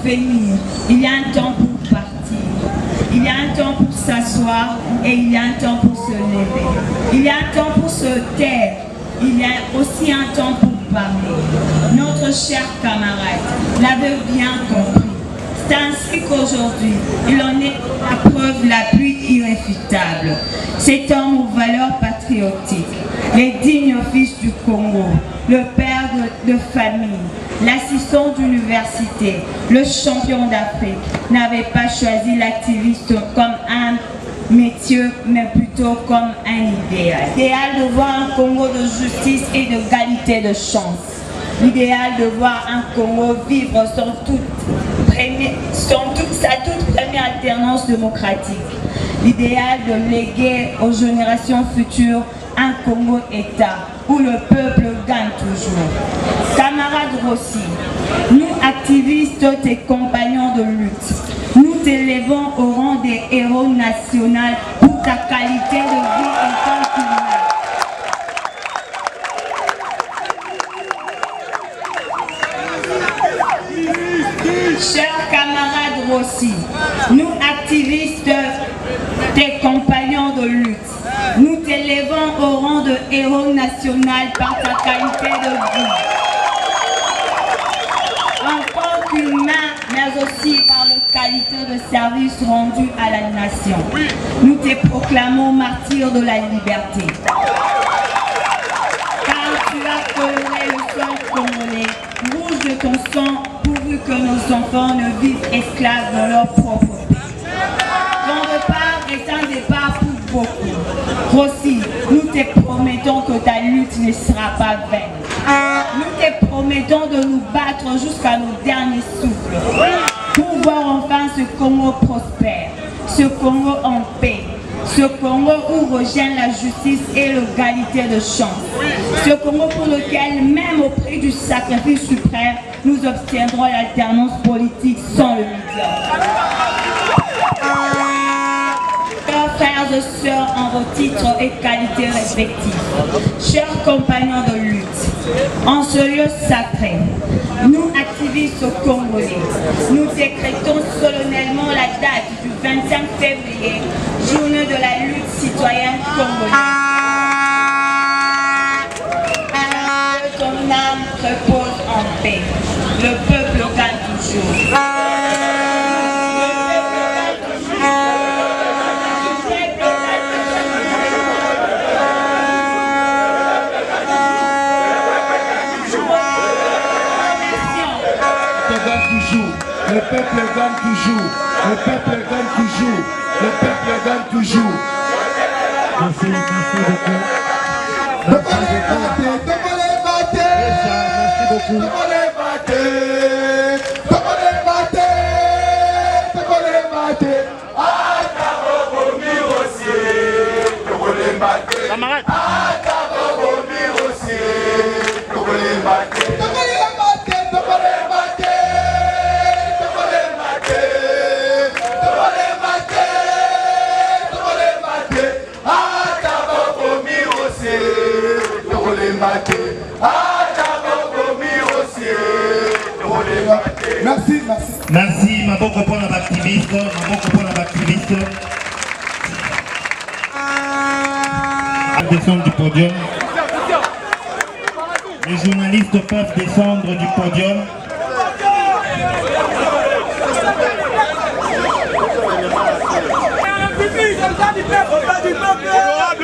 venir, il y a un temps pour partir. Il y a un temps pour s'asseoir et il y a un temps pour se lever. Il y a un temps pour se taire. Il y a aussi un temps pour parler. Notre cher camarade l'avait bien compris. C'est ainsi qu'aujourd'hui, il en est la preuve la plus irréfutable. Cet homme aux valeurs patriotiques, les dignes fils du Congo, le père de famille, l'assistant d'université, le champion d'Afrique, n'avait pas choisi l'activiste comme un métier, mais plutôt comme un idéal. L'idéal de voir un Congo de justice et d'égalité de chance. L'idéal de voir un Congo vivre sa toute première alternance démocratique. L'idéal de léguer aux générations futures un Congo-État où le peuple gagne toujours. Camarade Rossi, nous activistes et compagnons de lutte, nous t'élevons au rang des héros nationaux pour ta qualité de vie en tant qu'humain. Chers camarades Rossi, nous activistes, tes compagnons de lutte, nous t'élevons au rang de héros national par ta qualité de vie. En tant qu'humain, mais aussi par la qualité de service rendu à la nation. Nous te proclamons martyr de la liberté. Car tu as coloré le sol congolais, rouge de ton sang, pourvu que nos enfants ne vivent esclaves dans leur propre pays. Ton départ est un départ pour beaucoup. Rossi, nous te promettons que ta lutte ne sera pas vaine. Nous te promettons de nous battre jusqu'à nos derniers souffles pour voir enfin ce Congo prospère, ce Congo en paix, ce Congo où revient la justice et l'égalité de chance, ce Congo pour lequel, même au prix du sacrifice suprême, nous obtiendrons l'alternance politique sans le médiocre. Chers frères et sœurs en vos titres et qualités respectifs, chers compagnons de lutte, en ce lieu sacré, nous activistes congolais, nous décrétons solennellement la date du 25 février, journée de la lutte citoyenne congolaise. Que ton âme repose en paix, le peuple gagne toujours. Le peuple gagne toujours, le peuple gagne toujours, le peuple gagne toujours. Merci beaucoup. Merci, merci. Merci, maboko pour l'activiste, Descendre du podium. Les journalistes peuvent descendre du podium.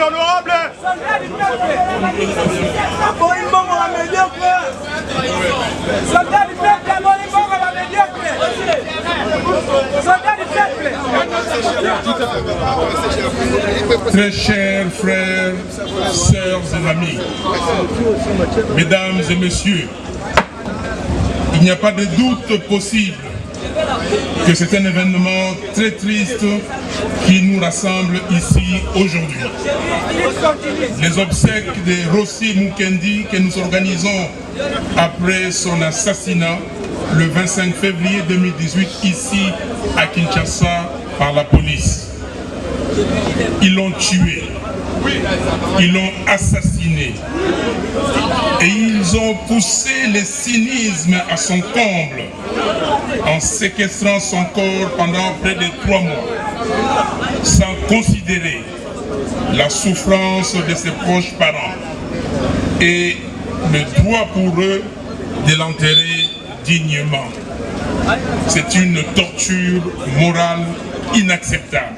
Honorable. Très chers frères, sœurs et amis, mesdames et messieurs, il n'y a pas de doute possible que c'est un événement très triste qui nous rassemble ici aujourd'hui. Les obsèques de Rossi Mukendi que nous organisons après son assassinat le 25 février 2018 ici à Kinshasa par la police. Ils l'ont tué. Ils l'ont assassiné. Et ils ont poussé le cynisme à son comble en séquestrant son corps pendant près de 3 mois, sans considérer la souffrance de ses proches parents et le droit pour eux de l'enterrer dignement. C'est une torture morale inacceptable.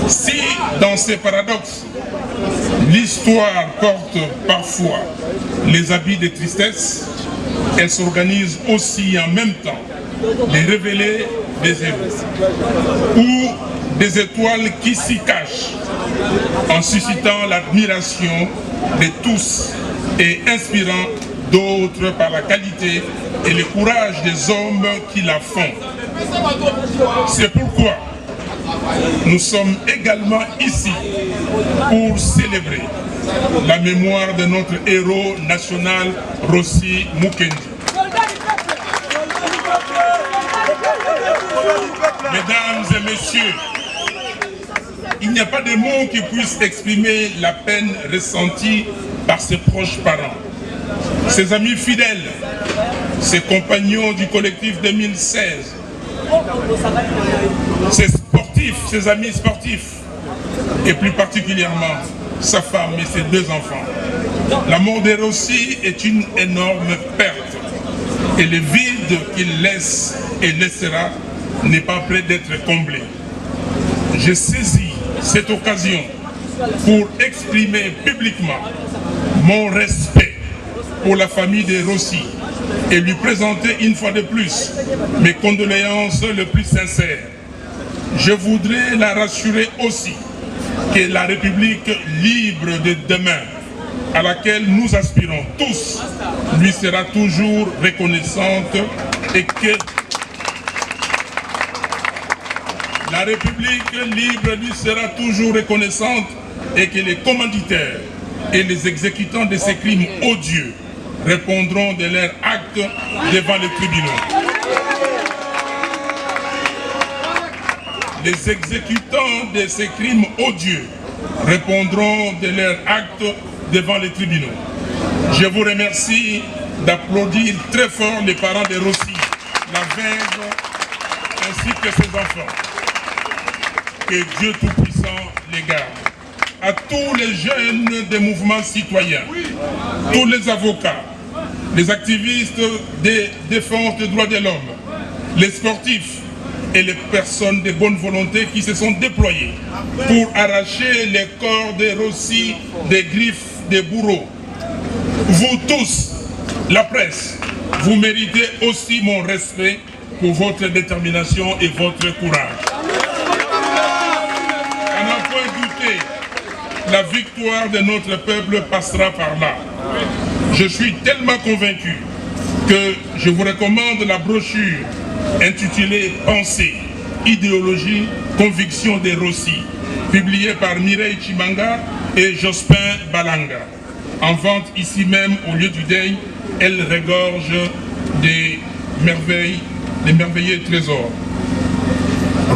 Si, dans ces paradoxes, l'histoire porte parfois les habits de tristesse, elle s'organise aussi en même temps de révéler des héros ou des étoiles qui s'y cachent en suscitant l'admiration de tous et inspirant d'autres par la qualité et le courage des hommes qui la font. C'est pourquoi nous sommes également ici pour célébrer la mémoire de notre héros national Rossi Mukendi. Mesdames et messieurs, il n'y a pas de mots qui puissent exprimer la peine ressentie par ses proches parents, ses amis fidèles, ses compagnons du collectif 2016, ses sportifs, ses amis sportifs, et plus particulièrement sa femme et ses 2 enfants. La mort de Rossi est une énorme perte, et le vide qu'il laisse et laissera n'est pas près d'être comblé. Je saisis cette occasion pour exprimer publiquement mon respect pour la famille de Rossi et lui présenter une fois de plus mes condoléances les plus sincères. Je voudrais la rassurer aussi que la République libre de demain, à laquelle nous aspirons tous, lui sera toujours reconnaissante et que la République libre lui sera toujours reconnaissante et que les commanditaires et les exécutants de ces crimes odieux répondront de leurs actes devant les tribunaux. Les exécutants de ces crimes odieux répondront de leurs actes devant les tribunaux. Je vous remercie d'applaudir très fort les parents de Rossi, la veuve ainsi que ses enfants. Que Dieu Tout-Puissant les garde. À tous les jeunes des mouvements citoyens, tous les avocats, les activistes des défenses des droits de l'homme, les sportifs et les personnes de bonne volonté qui se sont déployées pour arracher les corps de Rossi des griffes des bourreaux. Vous tous, la presse, vous méritez aussi mon respect pour votre détermination et votre courage. À n'en point douter, la victoire de notre peuple passera par là. Je suis tellement convaincu que je vous recommande la brochure intitulée « Pensée, idéologie, conviction des Rossi », publiée par Mireille Chimanga et Jospin Balanga. En vente ici même au lieu du deuil, elle regorge des merveilles, des merveilleux trésors.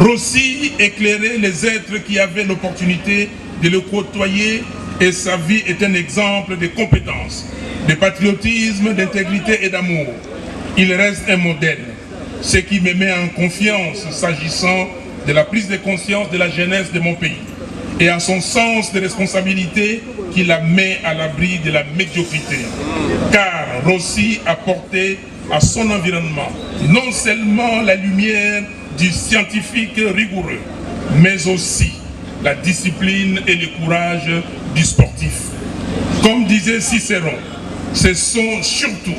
Rossi éclairait les êtres qui avaient l'opportunité de le côtoyer et sa vie est un exemple de compétence, de patriotisme, d'intégrité et d'amour. Il reste un modèle, ce qui me met en confiance s'agissant de la prise de conscience de la jeunesse de mon pays et à son sens de responsabilité qui la met à l'abri de la médiocrité. Car Rossi a porté à son environnement non seulement la lumière du scientifique rigoureux, mais aussi la discipline et le courage du sportif. Comme disait Cicéron, ce sont surtout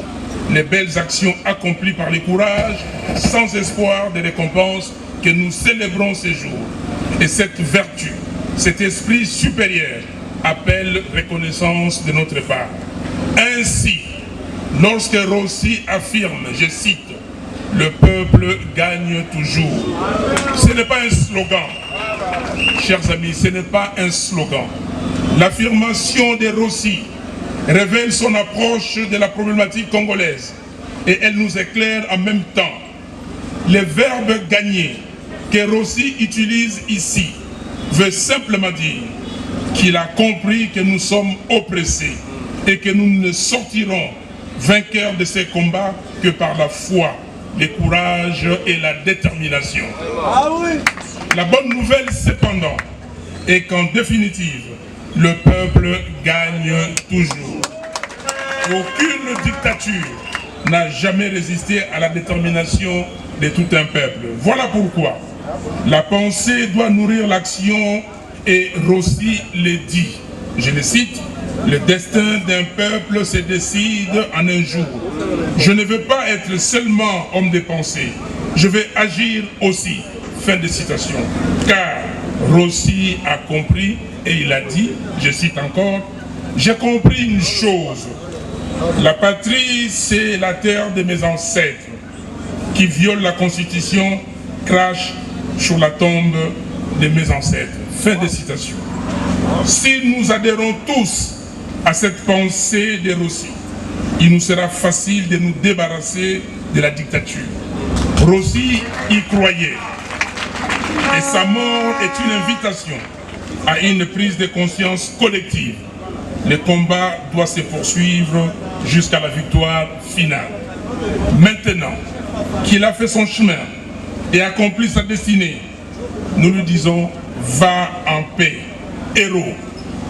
les belles actions accomplies par le courage, sans espoir de récompense, que nous célébrons ces jours. Et cette vertu, cet esprit supérieur, appelle reconnaissance de notre part. Ainsi, lorsque Rossi affirme, je cite, « Le peuple gagne toujours », ce n'est pas un slogan, chers amis, ce n'est pas un slogan. L'affirmation de Rossi révèle son approche de la problématique congolaise et elle nous éclaire en même temps. Le verbe « gagner » que Rossi utilise ici veut simplement dire qu'il a compris que nous sommes oppressés et que nous ne sortirons vainqueurs de ces combats que par la foi, le courage et la détermination. Ah oui. La bonne nouvelle cependant est qu'en définitive, le peuple gagne toujours. Aucune dictature n'a jamais résisté à la détermination de tout un peuple. Voilà pourquoi la pensée doit nourrir l'action et Rossi le dit. Je le cite, le destin d'un peuple se décide en un jour. Je ne veux pas être seulement homme de pensée, je vais agir aussi. Fin de citation. Car Rossi a compris et il a dit, je cite encore, j'ai compris une chose. La patrie, c'est la terre de mes ancêtres qui viole la constitution, crache sur la tombe de mes ancêtres. Fin de citation. Si nous adhérons tous à cette pensée de Rossi, il nous sera facile de nous débarrasser de la dictature. Rossi y croyait. Et sa mort est une invitation à une prise de conscience collective. Le combat doit se poursuivre jusqu'à la victoire finale. Maintenant qu'il a fait son chemin et accompli sa destinée, nous lui disons, va en paix, héros.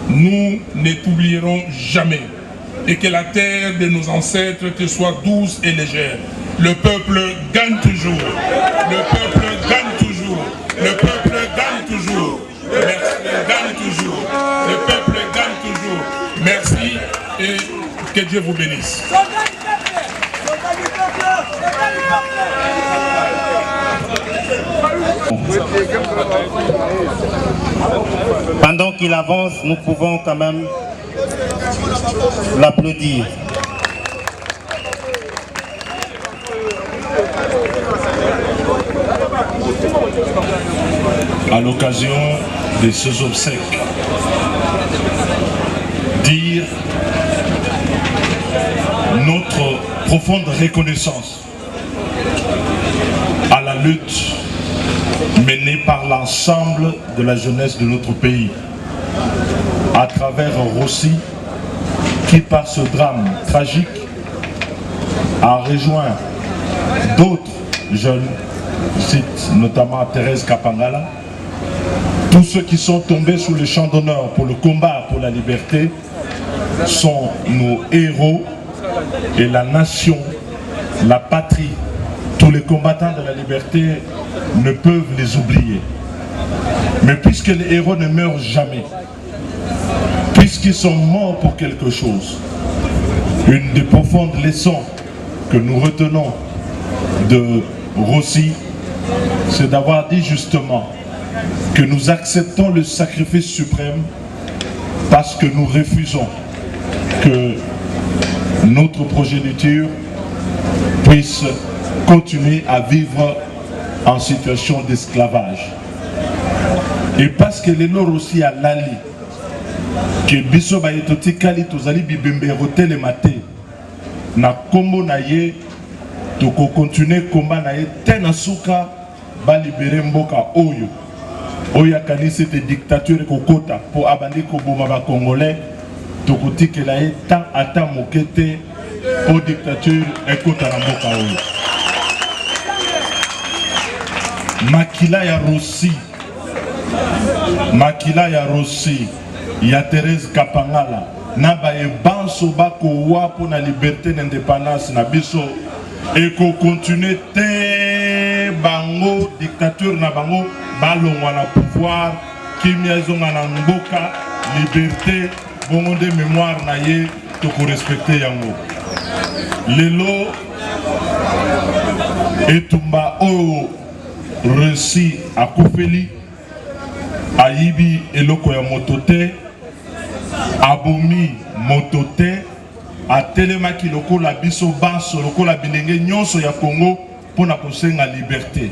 Nous ne t'oublierons jamais. Et que la terre de nos ancêtres te soit douce et légère. Le peuple gagne toujours. Le peuple gagne toujours. Le peuple gagne toujours. Merci, gagne toujours. Le peuple gagne toujours. Merci et que Dieu vous bénisse. Pendant qu'il avance, nous pouvons quand même l'applaudir. À l'occasion de ces obsèques, dire notre profonde reconnaissance à la lutte menée par l'ensemble de la jeunesse de notre pays, à travers Rossi, qui par ce drame tragique a rejoint d'autres jeunes, je cite notamment Thérèse Kapangala, tous ceux qui sont tombés sous le champ d'honneur pour le combat pour la liberté sont nos héros et la nation, la patrie, tous les combattants de la liberté ne peuvent les oublier. Mais puisque les héros ne meurent jamais, puisqu'ils sont morts pour quelque chose, une des profondes leçons que nous retenons de Rossi, c'est d'avoir dit justement que nous acceptons le sacrifice suprême parce que nous refusons que notre progéniture puisse continuer à vivre en situation d'esclavage. Et parce que les lors aussi à l'ali, que biso ba yetoti kali tozali bibembe rotel maté, na kombo na ye, toko continuer combat na ye, tena suka ba libérer mboka oyo. Oya kani c'était dictature kokota pour abandi koboma ba congolais, toko tikela ye tant ata mokete au dictature ekota na mboka oyo. Makila ya Rossi, makila ya Rossi, ya Thérèse Kapangala, na ba ebanso bako wapo na liberté n'indépendance na biso, et ko continuer te bango dictature na bango balongwa na pouvoir kimia zonga na mboka liberté bongo de mémoire na ye to ko respecter yango lelo etumba o Rossi akufeli ayibi eloko ya motote abomi motote atelemaki lokola biso banso lokola bilenge nyonso ya Congo pona kosenga liberté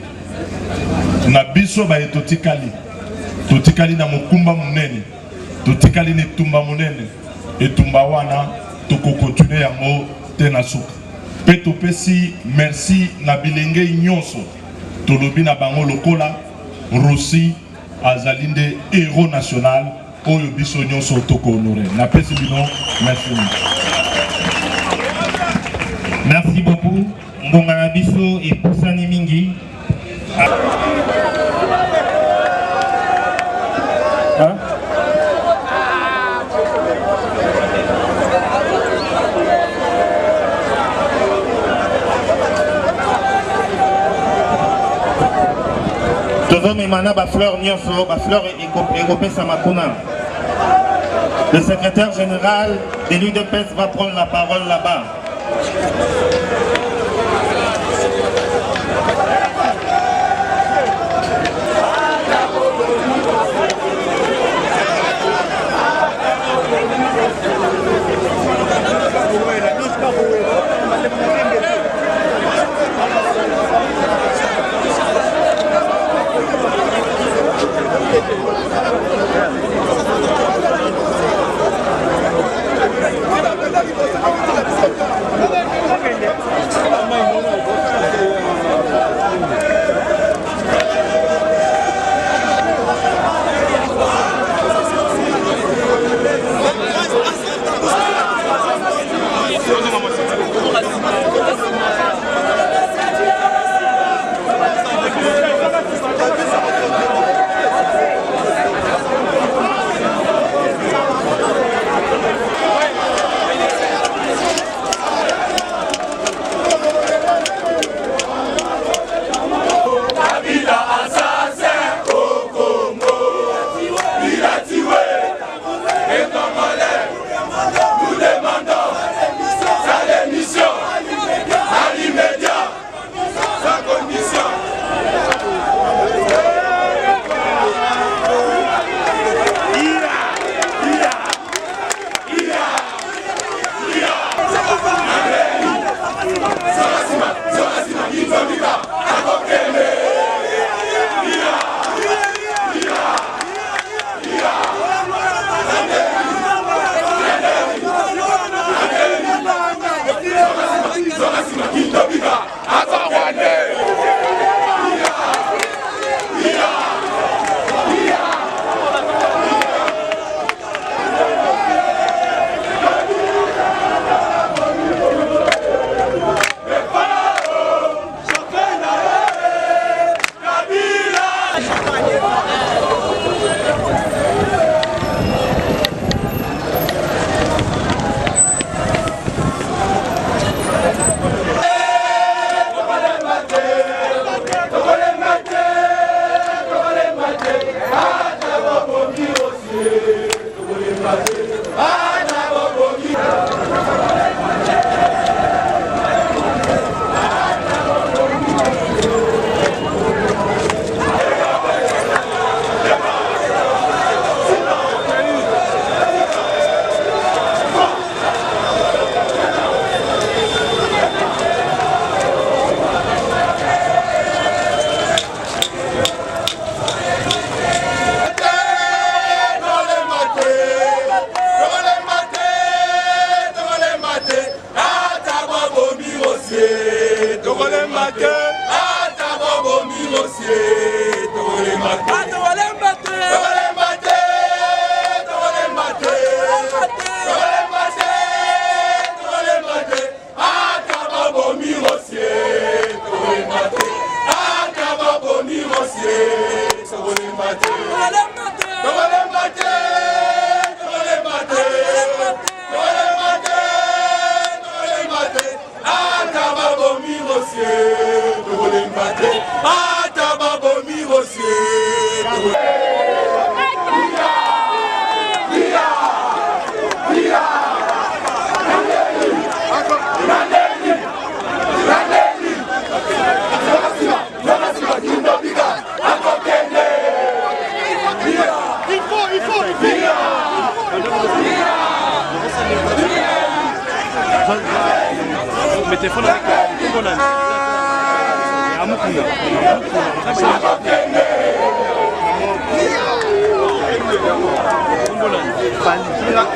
na biso ba etotikali totikali na mokumba munene totikali ne tumba munene etumba wana tokokontinue yango tena suka pe topesi merci na bilenge nyonso tolobi na bango lokola Rossi azali nde héros national oyo biso nyonso toko honoré. Napesi bino, merci. Merci beaucoup. Ngonga na biso et Poussani Mingi. Hein? Tozo memana ba fleur nyonso, ba fleur ekopé samakuna. Le secrétaire général de l'UDPS va prendre la parole là-bas.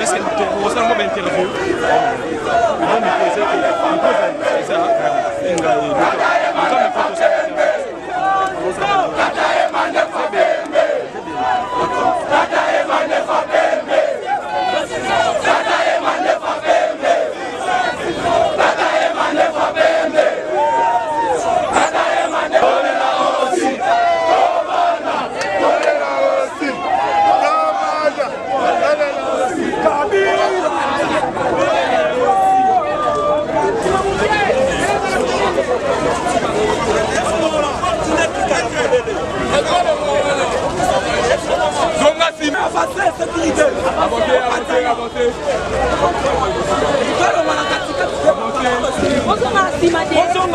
Est-ce que tu reçois une interview? Tata Emmanuel Fabé. Bonjour,